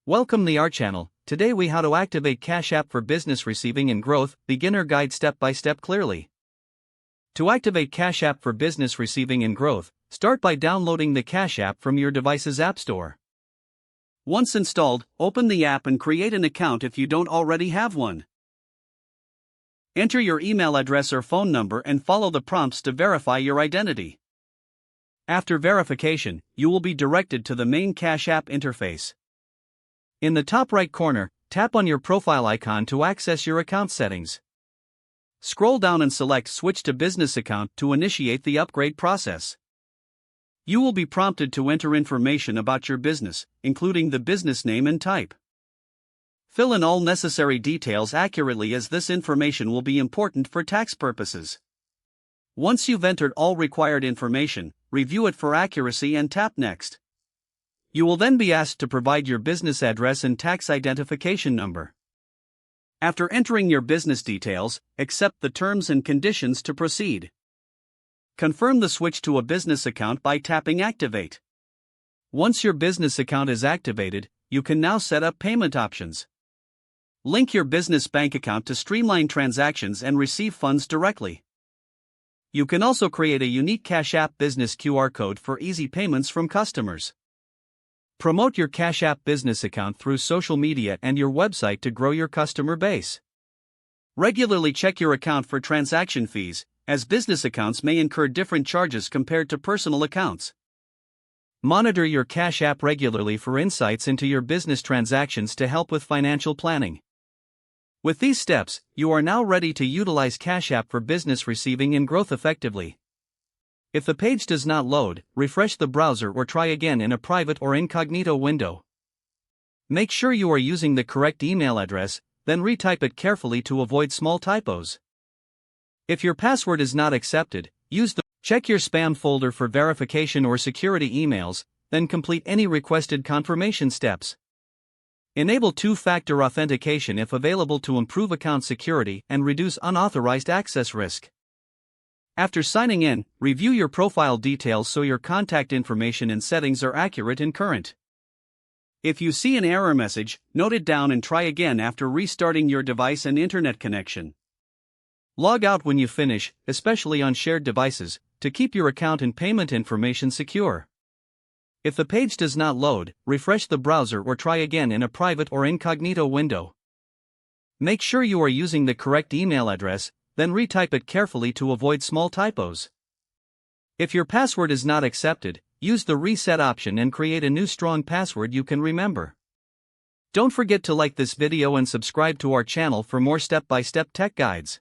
Welcome to our channel. Today we how to activate Cash App for business receiving and growth, beginner guide step by step clearly. To activate Cash App for business receiving and growth, start by downloading the Cash App from your device's app store. Once installed, open the app and create an account if you don't already have one. Enter your email address or phone number and follow the prompts to verify your identity. After verification, you will be directed to the main Cash App interface. In the top right corner, tap on your profile icon to access your account settings. Scroll down and select Switch to Business Account to initiate the upgrade process. You will be prompted to enter information about your business, including the business name and type. Fill in all necessary details accurately as this information will be important for tax purposes. Once you've entered all required information, review it for accuracy and tap Next. You will then be asked to provide your business address and tax identification number. After entering your business details, accept the terms and conditions to proceed. Confirm the switch to a business account by tapping Activate. Once your business account is activated, you can now set up payment options. Link your business bank account to streamline transactions and receive funds directly. You can also create a unique Cash App business QR code for easy payments from customers. Promote your Cash App business account through social media and your website to grow your customer base. Regularly check your account for transaction fees, as business accounts may incur different charges compared to personal accounts. Monitor your Cash App regularly for insights into your business transactions to help with financial planning. With these steps, you are now ready to utilize Cash App for business receiving and growth effectively. If the page does not load, refresh the browser or try again in a private or incognito window. Make sure you are using the correct email address, then retype it carefully to avoid small typos. If your password is not accepted, check your spam folder for verification or security emails, then complete any requested confirmation steps. Enable two-factor authentication if available to improve account security and reduce unauthorized access risk. After signing in, review your profile details so your contact information and settings are accurate and current. If you see an error message, note it down and try again after restarting your device and internet connection. Log out when you finish, especially on shared devices, to keep your account and payment information secure. If the page does not load, refresh the browser or try again in a private or incognito window. Make sure you are using the correct email address, then retype it carefully to avoid small typos. If your password is not accepted, use the reset option and create a new strong password you can remember. Don't forget to like this video and subscribe to our channel for more step-by-step tech guides.